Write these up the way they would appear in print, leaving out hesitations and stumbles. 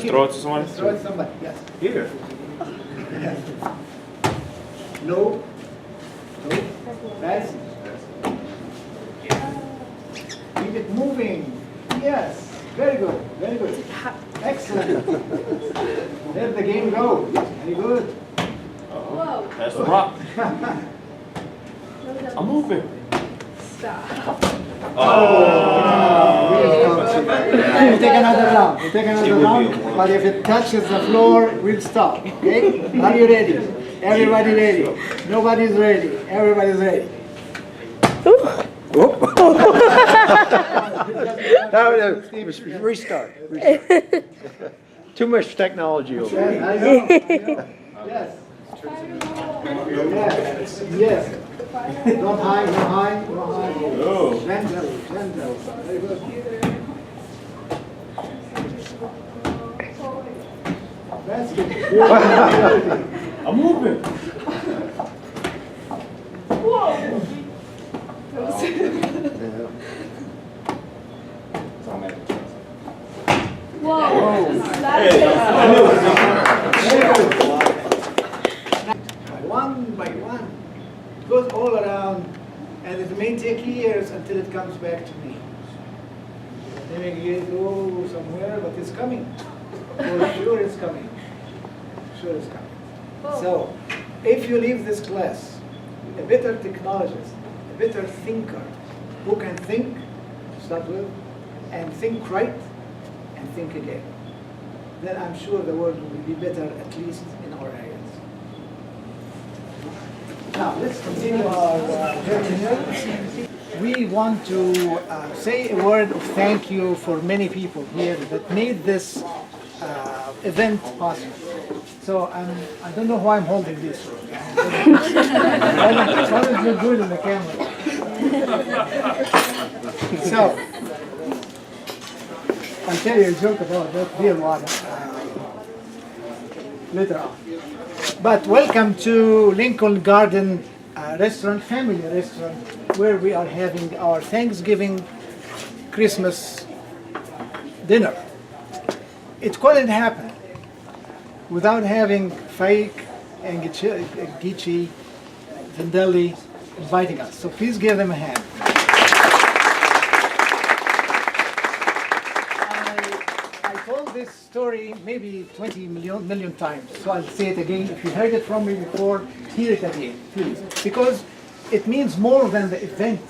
throw it to somebody? Throw it to somebody, yes. Here. No. No. That's keep it moving. Yes. Very good. Very good. Excellent. Let the game go. Very good. Whoa. That's the rock. I'm moving. Stop. Oh. We'll take another round. We'll take another round. But if it touches the floor, we'll stop. Okay? Are you ready? Everybody ready? Nobody's ready. Everybody's ready. Restart. Too much technology over here. Yes, I know. Yes. Yes. Yes. Don't hide, don't hide, don't hide. No. Gentle, gentle. Very good. That's good. I'm moving. Whoa. One by one. It goes all around, and it may take years until it comes back to me. It may go somewhere, but it's coming. For sure it's coming. Sure it's coming. So, if you leave this class, a better technologist, a better thinker, who can think, to start with, and think right, and think again, then I'm sure the world will be better, at least in our areas. Now, let's continue our journey here. We want to say a word of thank you for many people here that made this event possible. So I don't know why I'm holding this. It doesn't look good in the camera. So, I'll tell you a joke about that real one later on. But welcome to Lincoln Garden restaurant, family restaurant, where we are having our Thanksgiving Christmas dinner. It couldn't happen without having Faik and Gichi Zendeli inviting us. So please give them a hand. I told this story maybe 20 million times, so I'll say it again. If you heard it from me before, hear it again, please. Because it means more than the event.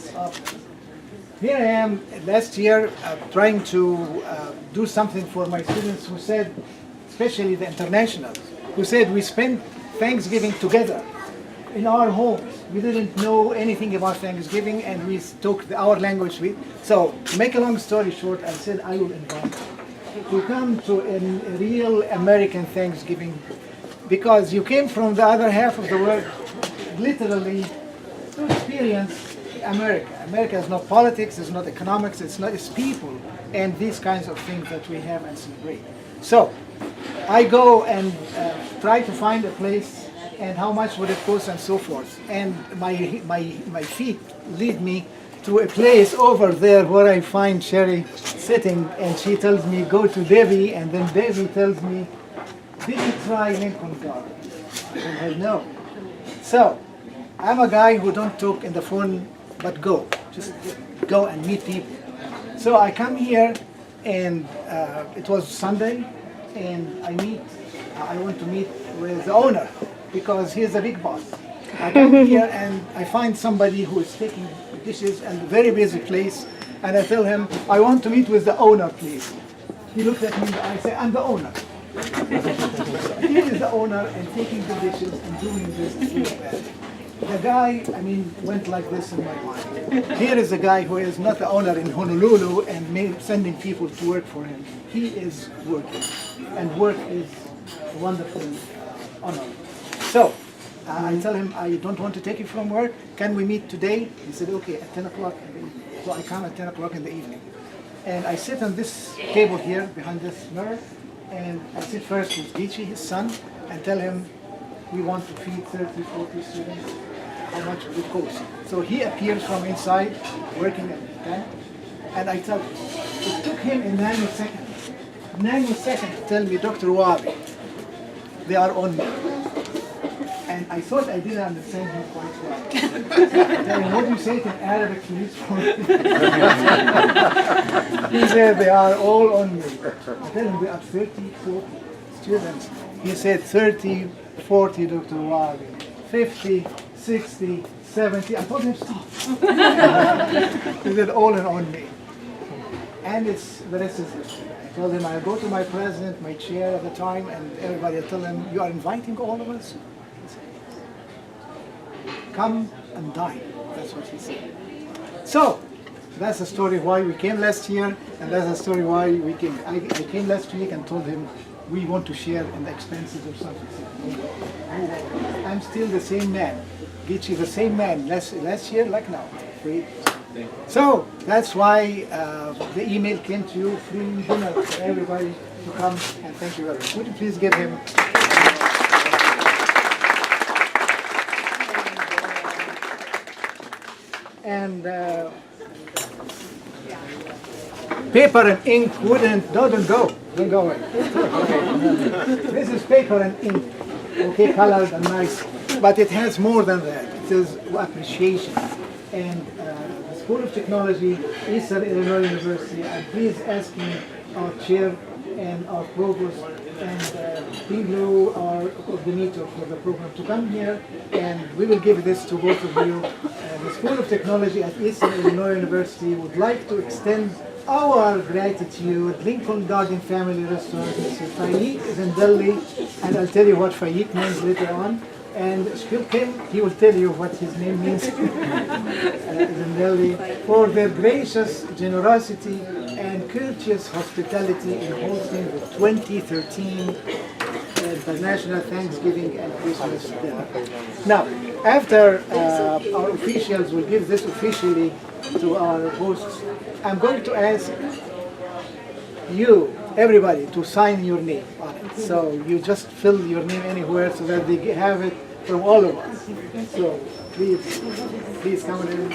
Here I am last year trying to do something for my students who said, especially the internationals, who said we spent Thanksgiving together in our homes. We didn't know anything about Thanksgiving and we took our language. So to make a long story short, I said I will invite you to come to a real American Thanksgiving because you came from the other half of the world literally to experience America. America is not politics, it's not economics, it's people and these kinds of things that we have and celebrate. So I go and try to find a place and how much would it cost and so forth. And my feet lead me to a place over there where I find Sherry sitting and she tells me go to Debbie and then Debbie tells me did you try Lincoln Garden? I said no. So I'm a guy who don't talk in the phone but just go and meet people. So I come here and it was Sunday and I want to meet with the owner because he's a big boss. I come here and I find somebody who is taking dishes in a very busy place and I tell him, I want to meet with the owner please. He looks at me and I say, I'm the owner. He is the owner and taking the dishes and doing this. The guy, went like this in my mind. Here is a guy who is not the owner in Honolulu and sending people to work for him. He is working, and work is a wonderful honor. So, I tell him, I don't want to take you from work. Can we meet today? He said, okay, at 10 o'clock in the evening. So I come at 10 o'clock in the evening. And I sit on this table here, behind this mirror, and I sit first with Gichi, his son, and tell him, we want to feed 30, 40 students. How much will it cost? So he appears from inside, working at the tent, and I tell him, it took him in 90 seconds, nanosecond to tell me, Dr. Wabi, they are on me. And I thought I didn't understand him quite well. Then what do you say it in Arabic, please? He said they are all on me. I tell him we are 30, 40 students. He said 30, 40, Dr. Wabi, 50, 60, 70. I told him stop. He said all and on me. And it's the rest is history. I told him I'll go to my president, my chair at the time, and everybody will tell him, you are inviting all of us? Come and dine. That's what he said. So, that's the story why we came last year, and that's the story why we came. I came last week and told him we want to share in the expenses or something. He said, no, I'm still the same man. Gitchi, the same man, last year like now. Free. So, that's why the email came to you, free dinner for everybody to come, and thank you very much. Would you please give him and paper and ink wouldn't, no, don't go away. This is paper and ink, okay, colored and nice, but it has more than that. It is appreciation. And the School of Technology, Eastern Illinois University, I'm please asking our chair and our provost and Pinglu, our coordinator for the program, to come here, and we will give this to both of you. The School of Technology at Eastern Illinois University would like to extend our gratitude. Lincoln Garden Family Restaurant, Mr. Fayik is in Delhi, and I'll tell you what Fayik means later on. And Shpilkim, he will tell you what his name means is in Delhi, for their gracious generosity and courteous hospitality in hosting the 2013 International Thanksgiving and Christmas Dinner. Now, after our officials will give this officially to our hosts, I'm going to ask you, everybody, to sign your name on it. So you just fill your name anywhere so that they have it from all of us. So please come in.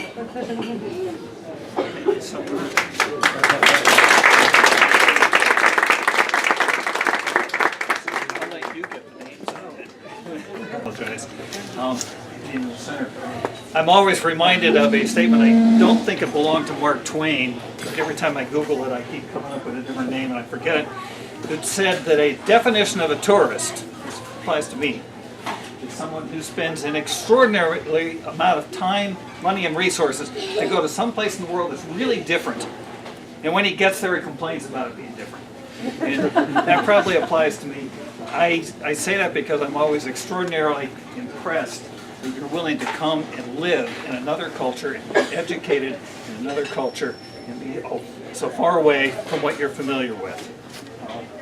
I'll let you get the names out. Apologize. In the center. I'm always reminded of a statement. I don't think it belonged to Mark Twain, but every time I Google it, I keep coming up with a different name and I forget it. It said that a definition of a tourist, this applies to me, is someone who spends an extraordinary amount of time, money, and resources to go to some place in the world that's really different. And when he gets there, he complains about it being different. And that probably applies to me. I say that because I'm always extraordinarily impressed that you're willing to come and live in another culture and be educated in another culture and be so far away from what you're familiar with.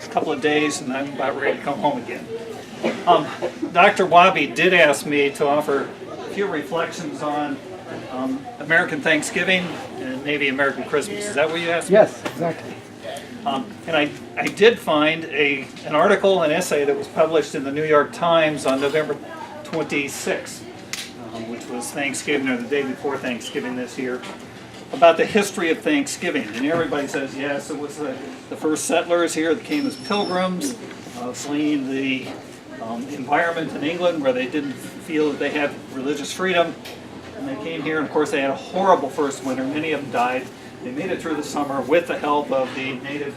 A couple of days and I'm about ready to come home again. Dr. Wabi did ask me to offer a few reflections on American Thanksgiving and maybe American Christmas. Is that what you asked me? Yes, exactly. And I did find an article, an essay that was published in the New York Times on November 26th, which was Thanksgiving or the day before Thanksgiving this year, about the history of Thanksgiving. And everybody says, yes, it was the first settlers here that came as pilgrims, fleeing the environment in England where they didn't feel that they had religious freedom. And they came here, and of course they had a horrible first winter. Many of them died. They made it through the summer with the help of the Native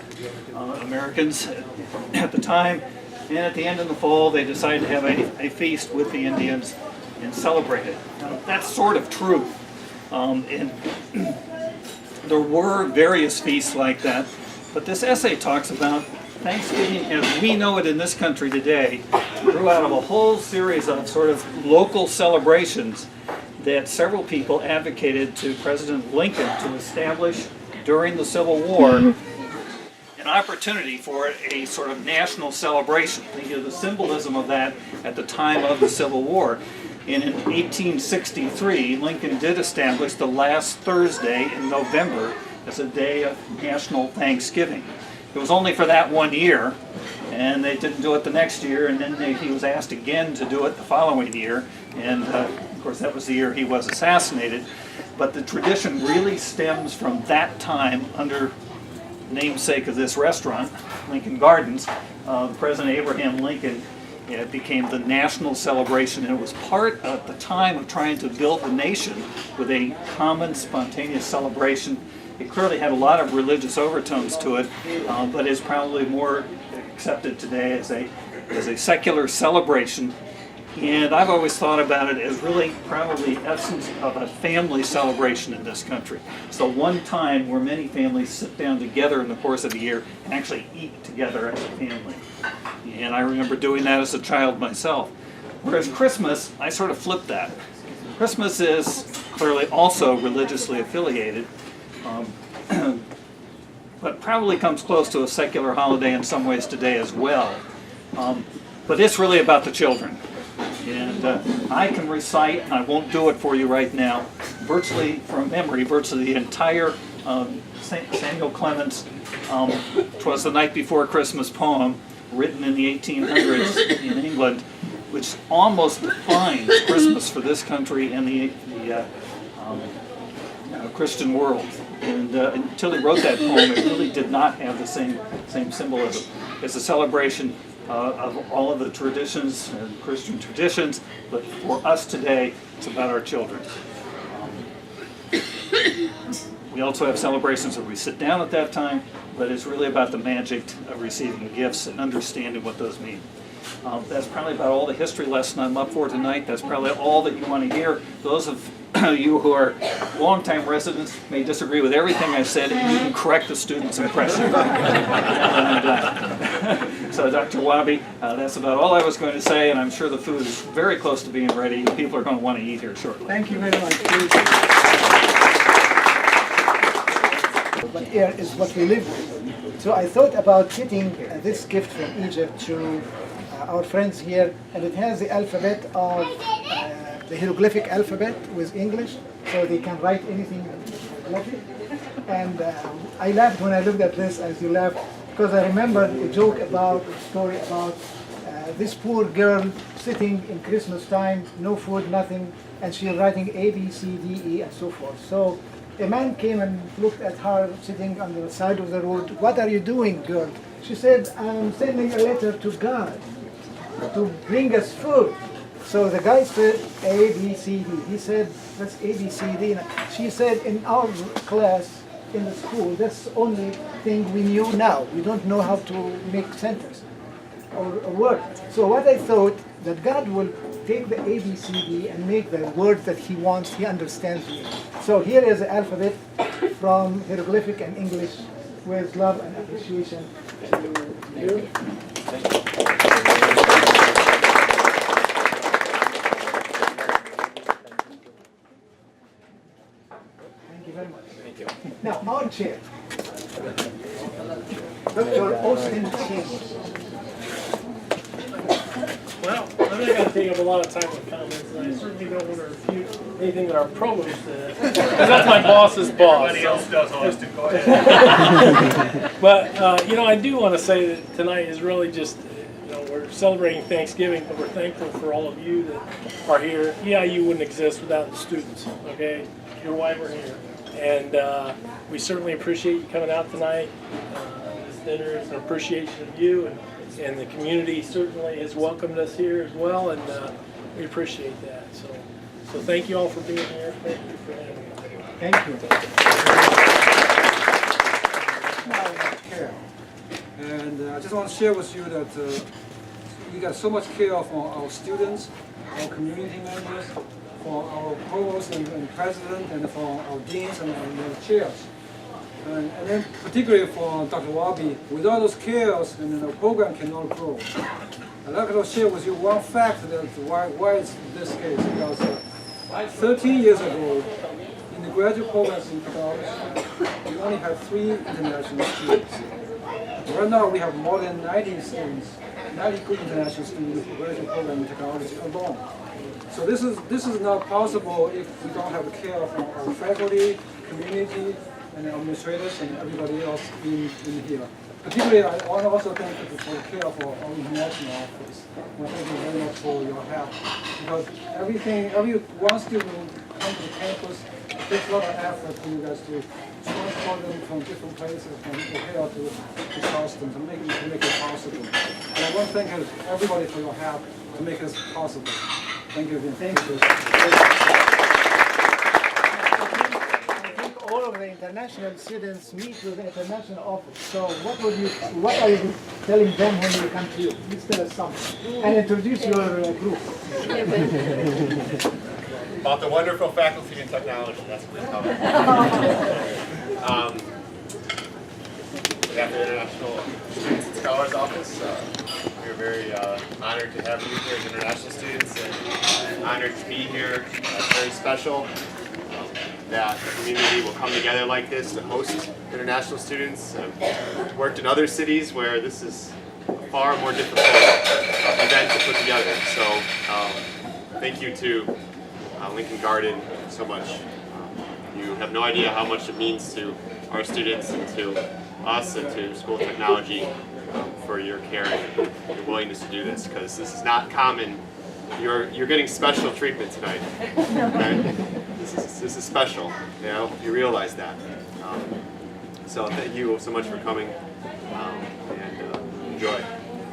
Americans at the time. And at the end of the fall, they decided to have a feast with the Indians and celebrate it. Now, that's sort of true. And there were various feasts like that. But this essay talks about Thanksgiving as we know it in this country today grew out of a whole series of sort of local celebrations that several people advocated to President Lincoln to establish during the Civil War an opportunity for a sort of national celebration. Think of the symbolism of that at the time of the Civil War. And in 1863, Lincoln did establish the last Thursday in November as a day of national Thanksgiving. It was only for that 1 year, and they didn't do it the next year, and then he was asked again to do it the following year, and of course that was the year he was assassinated. But the tradition really stems from that time under namesake of this restaurant, Lincoln Gardens, President Abraham Lincoln, it became the national celebration, and it was part at the time of trying to build the nation with a common, spontaneous celebration. It clearly had a lot of religious overtones to it, but is probably more accepted today as a secular celebration. And I've always thought about it as really probably the essence of a family celebration in this country. It's the one time where many families sit down together in the course of a year and actually eat together as a family. And I remember doing that as a child myself. Whereas Christmas, I sort of flipped that. Christmas is clearly also religiously affiliated, but probably comes close to a secular holiday in some ways today as well. But it's really about the children. And I can recite, and I won't do it for you right now, virtually from memory, virtually the entire Samuel Clemens' "'Twas the Night Before Christmas" poem, written in the 1800s in England, which almost defines Christmas for this country and the Christian world. And until he wrote that poem, it really did not have the same symbolism. It's a celebration of all of the traditions and Christian traditions, but for us today, it's about our children. We also have celebrations where we sit down at that time, but it's really about the magic of receiving gifts and understanding what those mean. That's probably about all the history lesson I'm up for tonight. That's probably all that you want to hear. Those of you who are longtime residents may disagree with everything I said, and you can correct the student's impression. So Dr. Wabi, that's about all I was going to say, and I'm sure the food is very close to being ready. People are going to want to eat here shortly. Thank you very much. But here is what we live with. So I thought about getting this gift from Egypt to our friends here, and it has the alphabet of the hieroglyphic alphabet with English, so they can write anything like it. And I laughed when I looked at this, as you laughed, because I remember a joke about a story about this poor girl sitting in Christmas time, no food, nothing, and she's writing A, B, C, D, E, and so forth. So a man came and looked at her sitting on the side of the road. "What are you doing, girl?" She said, "I'm sending a letter to God to bring us food." So the guy said A, B, C, D. He said, "That's A, B, C, D." She said, "In our class in the school, that's the only thing we knew now. We don't know how to make sentence or word." So what I thought, that God will take the A, B, C, D and make the word that He wants, He understands me. So here is the alphabet from hieroglyphic and English with love and appreciation to you. Thank you. Thank you very much. Thank you. Now, our chair. Dr. Austin Chambers. Well, I'm not going to take up a lot of time with comments, and I certainly don't want to refute anything that our provost said, because that's my boss's boss. Everybody else does, Austin. Go ahead. But, you know, I do want to say that tonight is really just, you know, we're celebrating Thanksgiving, but we're thankful for all of you that are here. Yeah, you wouldn't exist without the students, okay? You're why we're here. And we certainly appreciate you coming out tonight. This dinner is an appreciation of you, and the community certainly has welcomed us here as well, and we appreciate that. So thank you all for being here. Thank you for having me. Thank you. And I just want to share with you that we got so much care for our students, our community members, for our provost and president, and for our deans and our chairs. And then particularly for Dr. Wabi, without those cares, and the program cannot grow. I'd like to share with you one fact that why is this case, because 13 years ago, in the graduate programs in technology, we only had 3 international students. Right now we have more than 90 students, 90 good international students in the graduate program in technology alone. So this is not possible if we don't have care of our faculty, community, and administrators and everybody else in here. Particularly, I want to also thank you for the care for our international office. Well, thank you very much for your help. Because every one student comes to the campus it takes a lot of effort for you guys to transport them from different places from Ohio to Charleston to make it possible. And I want to thank everybody for your help to make this possible. Thank you again. Thank you. I think all of the international students meet with the international office. So what are you telling them when they come to you? Please tell us something. And introduce your group. About the wonderful faculty and technology, that's what we cover. We have the International Students and Scholars Office. We're very honored to have you here as international students and honored to be here. It's very special that the community will come together like this to host international students. I've worked in other cities where this is a far more difficult event to put together. So thank you to Lincoln Garden so much. You have no idea how much it means to our students and to us and to School of Technology for your care and your willingness to do this, because this is not common. You're getting special treatment tonight. Okay? This is special. You know, you realize that. So thank you so much for coming and enjoy.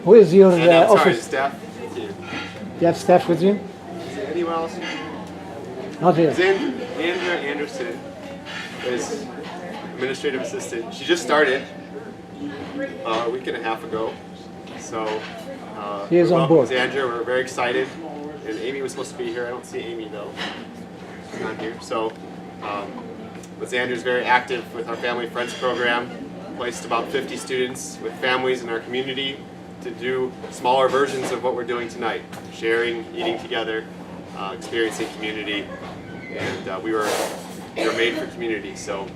Who is your And I'm sorry, the office? staff. You have staff with you? Is there anyone else? Not here. Andrea Anderson is administrative assistant. She just started a week and a half ago. So She is on board. Andrea, we're very excited. And Amy was supposed to be here. I don't see Amy though. She's not here. So Andrea is very active with our Family Friends program. Placed about 50 students with families in our community to do smaller versions of what we're doing tonight. Sharing, eating together, experiencing community. And we were made for community. So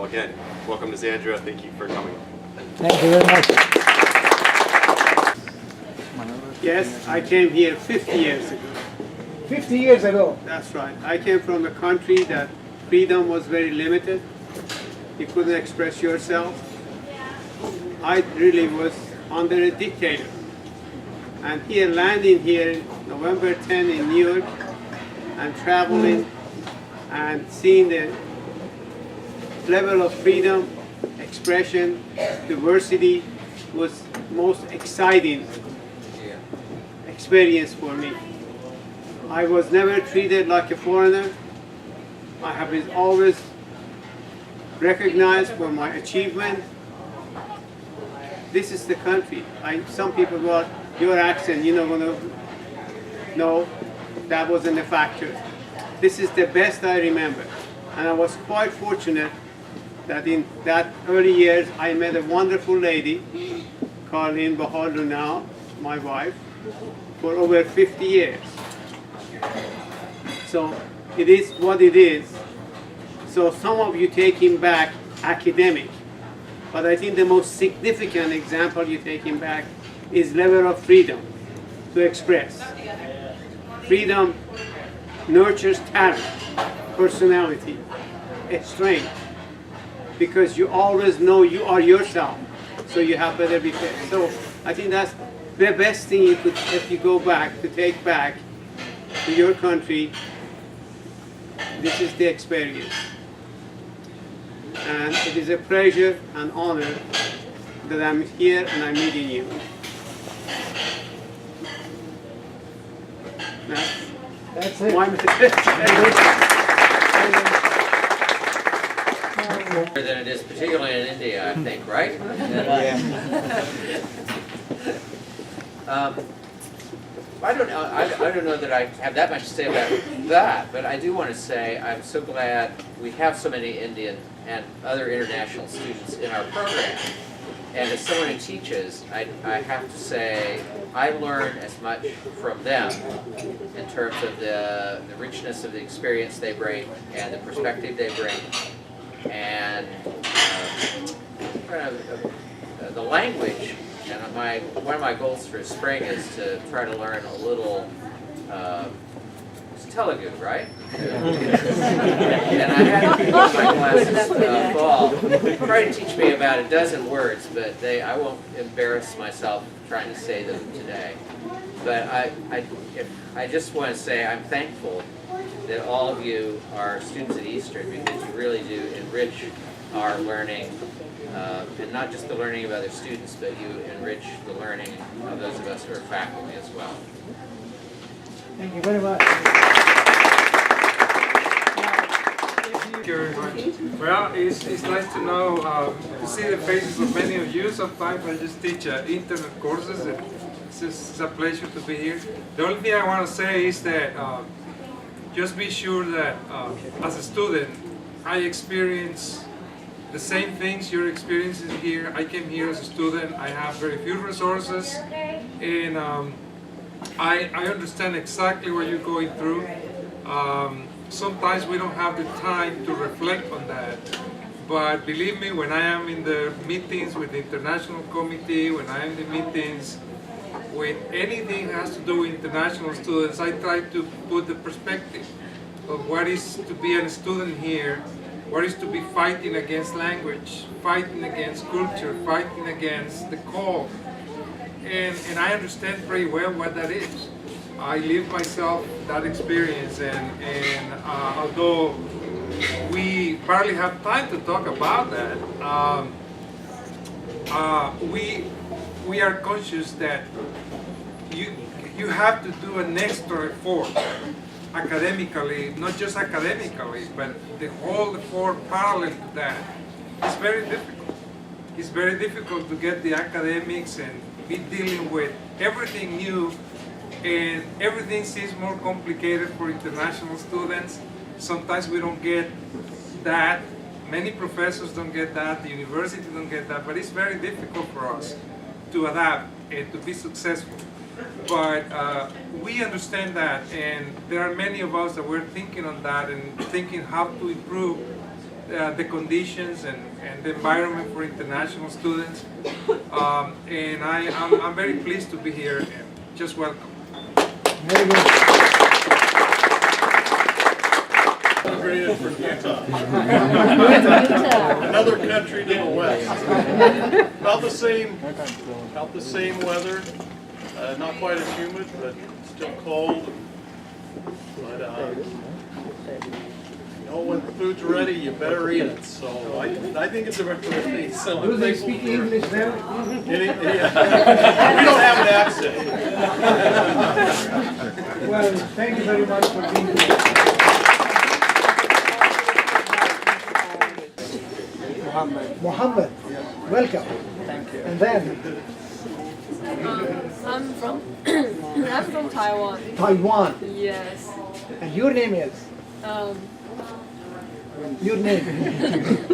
again, welcome to Zandra. Thank you for coming. Thank you very much. Yes, I came here 50 years ago. 50 years ago. That's right. I came from a country that freedom was very limited. You couldn't express yourself. I really was under a dictator. And here, landing here November 10 in New York and traveling and seeing the level of freedom, expression, diversity was most exciting experience for me. I was never treated like a foreigner. I have been always recognized for my achievement. This is the country. Some people go, your accent, you're not going to know. That wasn't a factor. This is the best I remember. And I was quite fortunate that in that early years I met a wonderful lady, Carlene Bahadur now, my wife, for over 50 years. So it is what it is. So some of you taking back academic, but I think the most significant example you taking back is level of freedom to express. Freedom nurtures talent, personality, strength, because you always know you are yourself, so you have better be fit. So I think that's the best thing you could, if you go back, to take back to your country. This is the experience. And it is a pleasure and honor that I'm here and I'm meeting you. That's it. My than it is, particularly in India, I think, right? I don't know. I don't know that I have that much to say about that, but I do want to say I'm so glad we have so many Indian and other international students in our program. And as someone who teaches, I have to say I learn as much from them in terms of the richness of the experience they bring and the perspective they bring, and the language. And one of my goals for spring is to try to learn a little it's Telugu, right? And I had people in my classes fall try to teach me about a dozen words, but I won't embarrass myself trying to say them today. But I just want to say I'm thankful that all of you are students at Eastern, because you really do enrich our learning, and not just the learning of other students, but you enrich the learning of those of us who are faculty as well. Thank you very much. Thank you very much. Well, it's nice to know, to see the faces of many of you. Sometimes I just teach internet courses, and it's a pleasure to be here. The only thing I want to say is that just be sure that as a student, I experience the same things you're experiencing here. I came here as a student. I have very few resources, and I understand exactly what you're going through. Sometimes we don't have the time to reflect on that, but believe me, when I am in the meetings with the International Committee, when I am in the meetings with anything that has to do with international students, I try to put the perspective of what is to be a student here, what is to be fighting against language, fighting against culture, fighting against the call. And I understand very well what that is. I live myself that experience, and although we barely have time to talk about that, we are conscious that you have to do an extra effort academically, not just academically, but the whole effort parallel to that. It's very difficult. It's very difficult to get the academics and be dealing with everything new, and everything seems more complicated for international students. Sometimes we don't get that. Many professors don't get that. The university don't get that. But it's very difficult for us to adapt and to be successful. But we understand that, and there are many of us that we're thinking on that and thinking how to improve the conditions and the environment for international students. And I'm very pleased to be here, and just welcome. Very good. Celebrated for Utah. Another country to the west. About the same weather. Not quite as humid, but still cold. But you know, when the food's ready, you better eat it. So I think it's a very so Do they speak English there? we don't have an accent. Well, thank you very much for being here. Mohammed, welcome. Thank you. And then I'm from I'm from Taiwan. Taiwan. Yes. And your name is? Um, Your name?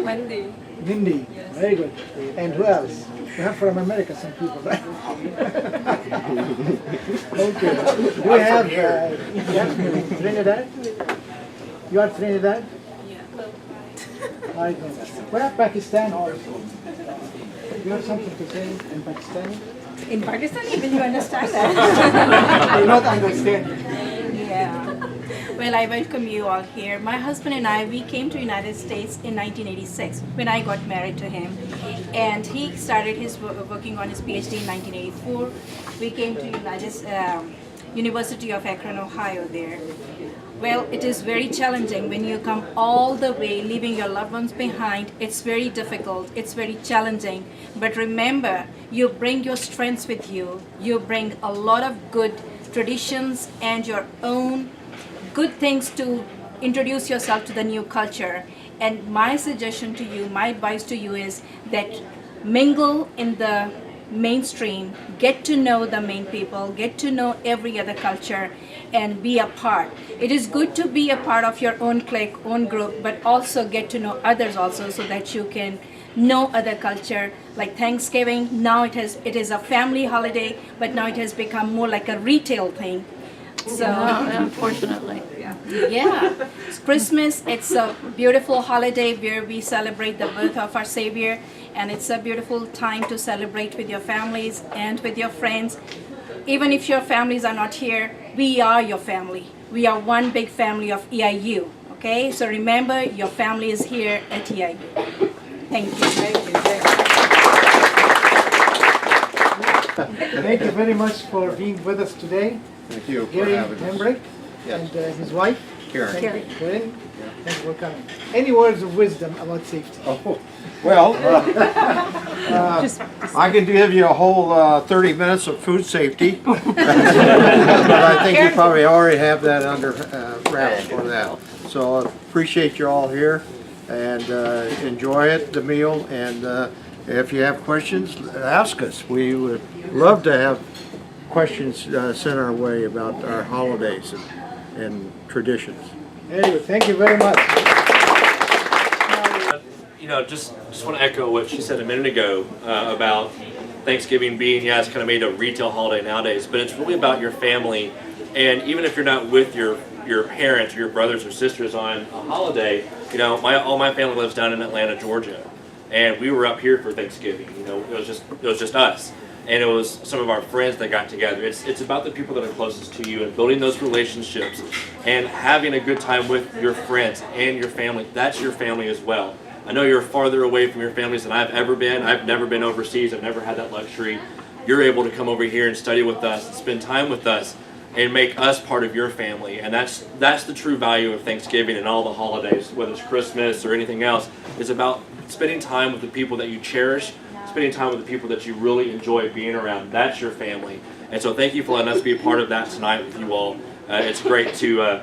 Wendy. Mindy. Yes. Very good. And who else? We have from America some people, right? Okay. Do we have Trinidad? You are Trinidad? Yeah. I know. We have Pakistan also. You have something to say in Pakistani? In Pakistani, will you understand that? I do not understand. Yeah. Well, I welcome you all here. My husband and I, we came to United States in 1986 when I got married to him. And he started his working on his PhD in 1984. We came to University of Akron, Ohio there. Well, it is very challenging when you come all the way, leaving your loved ones behind. It's very difficult, it's very challenging. But remember, you bring your strengths with you. You bring a lot of good traditions and your own good things to introduce yourself to the new culture. And my suggestion to you, my advice to you is that mingle in the mainstream, get to know the main people, get to know every other culture, and be a part. It is good to be a part of your own clique, own group, but also get to know others also, so that you can know other culture. Like Thanksgiving, now it is a family holiday, but now it has become more like a retail thing. So Unfortunately. yeah, it's Christmas. It's a beautiful holiday where we celebrate the birth of our Savior, and it's a beautiful time to celebrate with your families and with your friends. Even if your families are not here, we are your family. We are one big family of EIU. Okay, so remember, your family is here at EIU. Thank you. Thank you very much for being with us today. Thank you for Gary having us. Hembrick Yes. and his wife. Karen. Karen. Karen, thank you for coming. Any words of wisdom about safety? Oh, well, I can give you a whole 30 minutes of food safety. But I think you probably already have that under wraps for that. So I appreciate you all here and enjoy it, the meal. And if you have questions, ask us. We would love to have questions sent our way about our holidays and traditions. Very good. Thank you very much. You know, just want to echo what she said a minute ago about Thanksgiving being, yeah, it's kind of made a retail holiday nowadays, but it's really about your family. And even if you're not with your parents or your brothers or sisters on a holiday, you know, all my family lives down in Atlanta, Georgia, and we were up here for Thanksgiving. You know, it was just us, and it was some of our friends that got together. It's about the people that are closest to you and building those relationships and having a good time with your friends and your family. That's your family as well. I know you're farther away from your families than I've ever been. I've never been overseas. I've never had that luxury. You're able to come over here and study with us and spend time with us and make us part of your family. And that's the true value of Thanksgiving and all the holidays, whether it's Christmas or anything else. It's about spending time with the people that you cherish, spending time with the people that you really enjoy being around. That's your family. And so thank you for letting us be a part of that tonight with you all. It's great to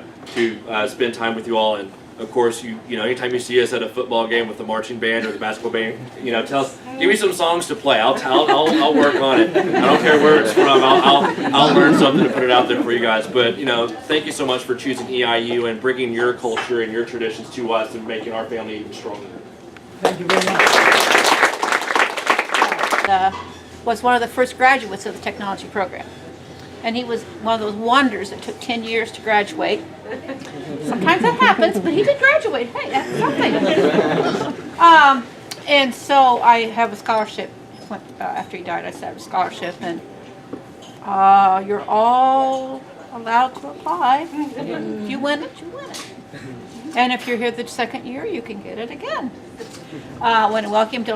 spend time with you all. And of course, you know, anytime you see us at a football game with the marching band or the basketball band, you know, give me some songs to play. I'll work on it. I don't care where it's from. I'll learn something to put it out there for you guys. But you know, thank you so much for choosing EIU and bringing your culture and your traditions to us and making our family even stronger. Thank you very much. Was one of the first graduates of the technology program. And he was one of those wonders that took 10 years to graduate. Sometimes that happens, but he did graduate. Hey, that's something. And so I have a scholarship. After he died, I have a scholarship, and you're all allowed to apply. If you win it, you win it. And if you're here the second year, you can get it again. I want to welcome to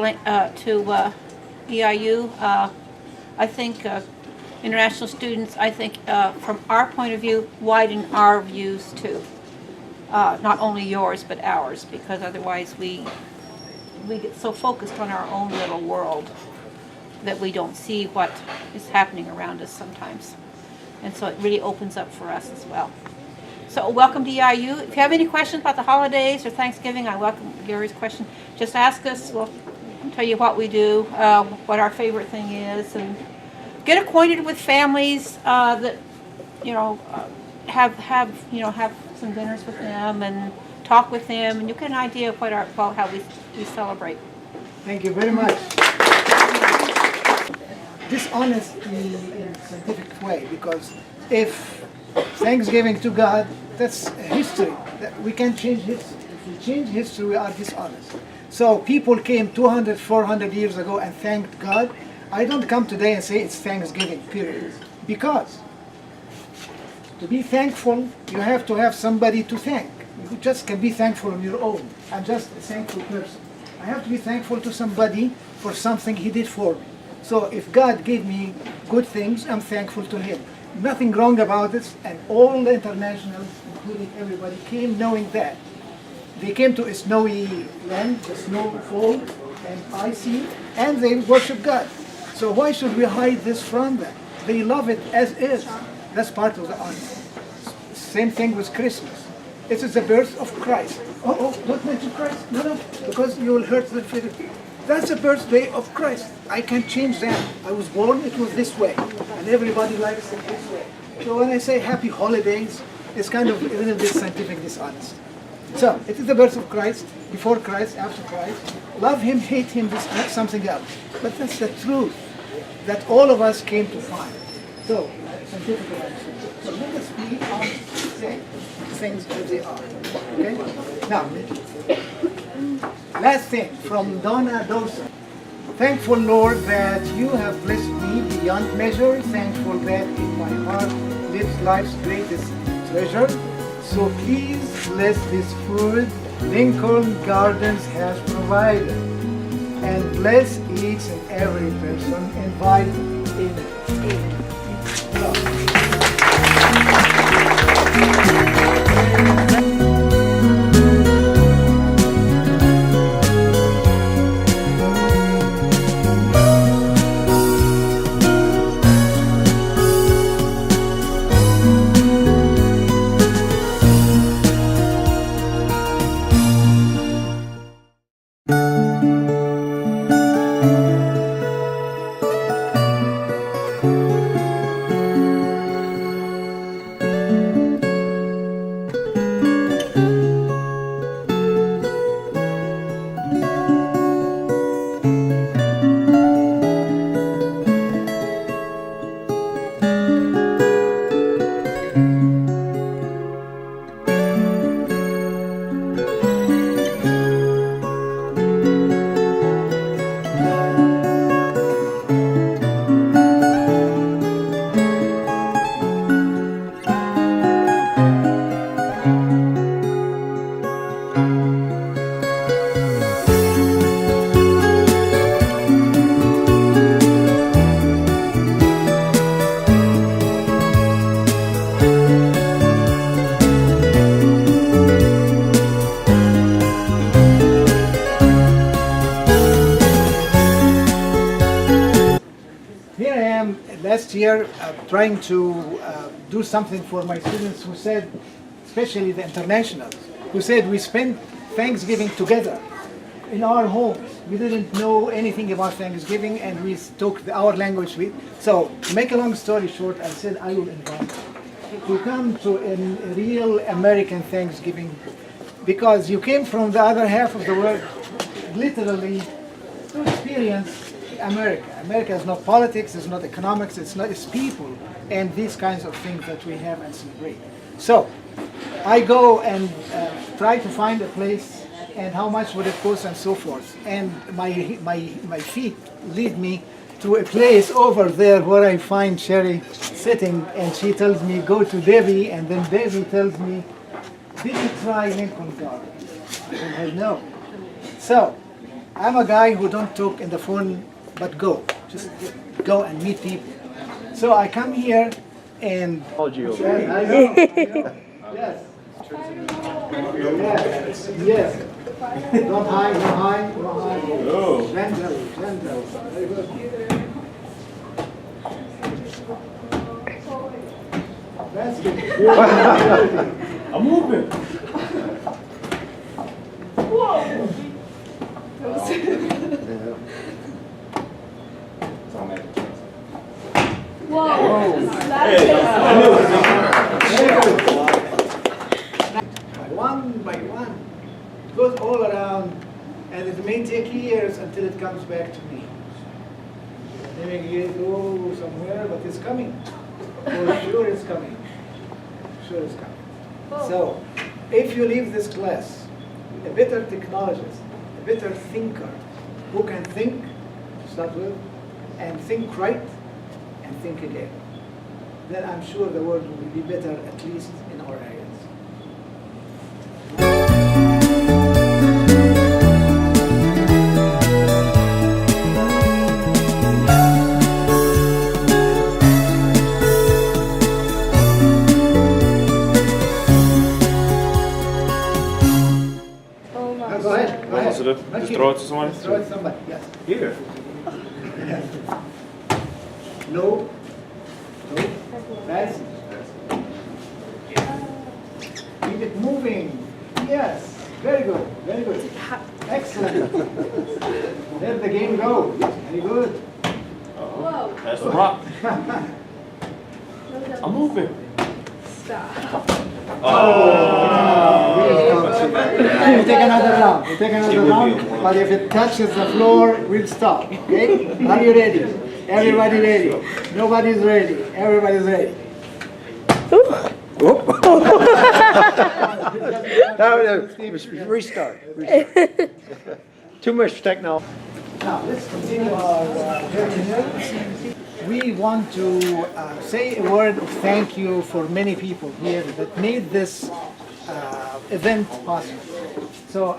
EIU. I think international students, I think from our point of view, widen our views too. Not only yours, but ours, because otherwise we get so focused on our own little world that we don't see what is happening around us sometimes. And so it really opens up for us as well. So welcome to EIU. If you have any questions about the holidays or Thanksgiving, I welcome Gary's question. Just ask us. We'll tell you what we do, what our favorite thing is, and get acquainted with families that have some dinners with them and talk with them, and you get an idea of how we celebrate. Thank you very much. Dishonestly in a scientific way, because if Thanksgiving to God, that's history. We can't change history. If we change history, we are dishonest. So people came 200, 400 years ago and thanked God. I don't come today and say it's Thanksgiving, period. Because to be thankful, you have to have somebody to thank. You just can be thankful on your own. I'm just a thankful person. I have to be thankful to somebody for something he did for me. So if God gave me good things, I'm thankful to him. Nothing wrong about this, and all the internationals, including everybody, came knowing that. They came to a snowy land, the snow fall and icy, and they worship God. So why should we hide this from them? They love it as is. That's part of the honor. Same thing with Christmas. It is the birth of Christ. Oh, don't mention Christ. No, because you will hurt the feeling. That's the birthday of Christ. I can't change that. I was born, it was this way. And everybody likes it this way. So when I say happy holidays, it's kind of a little bit scientific dishonest. So, it is the birth of Christ, before Christ, after Christ. Love him, hate him, this something else. But that's the truth that all of us came to find. So, scientific answer. So let us be honest, say things as they are. Okay? Now, last thing from Donna Dawson. Thankful, Lord, that you have blessed me beyond measure. Thankful that in my heart lives life's greatest treasure. So please bless this food Lincoln Gardens has provided, and bless each and every person invited in it. Amen. last year trying to do something for my students who said, especially the internationals, who said we spent Thanksgiving together in our homes. We didn't know anything about Thanksgiving and we took our language. So to make a long story short, I said I will invite you to come to a real American Thanksgiving because you came from the other half of the world literally to experience America. America is not politics, it's not economics, it's people and these kinds of things that we have and celebrate. So I go and try to find a place and how much would it cost and so forth. And my feet lead me to a place over there where I find Sherry sitting and she tells me go to Debbie and then Debbie tells me did you try Lincoln Garden? I said no. So I'm a guy who don't talk in the phone but go. Just go and meet people. So I come here and I know. Yes. Yes. Don't hide, don't hide, don't hide. No. Gentle, gentle. Very good. That's good. I'm moving. Whoa. One by one. It goes all around and it may take years until it comes back to me. It may go somewhere, but it's coming. For sure it's coming. Sure it's coming. So, if you leave this class, a better technologist, a better thinker, who can think, start with, and think right, and think again, then I'm sure the world will be better, at least in our areas. Go ahead. Go ahead. Just throw it to somebody? Throw it to somebody, yes. Here. No. No. That's keep it moving. Yes. Very good. Very good. Excellent. Let the game go. Very good. Whoa. That's the rock. I'm moving. Stop. We'll take another round. We'll take another round. But if it touches the floor, we'll stop. Okay? Are you ready? Everybody ready? Nobody's ready. Everybody's ready. Restart. Too much technology. Now, let's continue our journey here. We want to say a word of thank you for many people here that made this event possible. So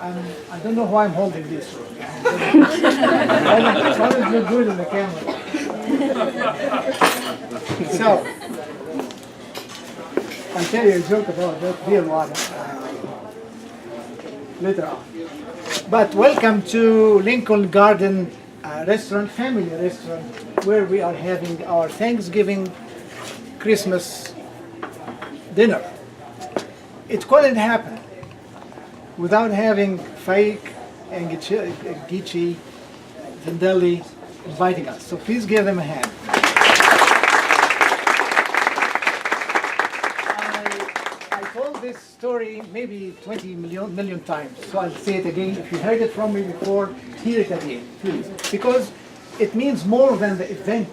I don't know why I'm holding this. It doesn't look good in the camera. So, I'll tell you a joke about that beer water later on. But welcome to Lincoln Garden restaurant, family restaurant, where we are having our Thanksgiving Christmas dinner. It couldn't happen without having Faik and Gichi Zendeli inviting us. So please give them a hand. I told this story maybe 20 million times, so I'll say it again. If you heard it from me before, hear it again, please. Because it means more than the event.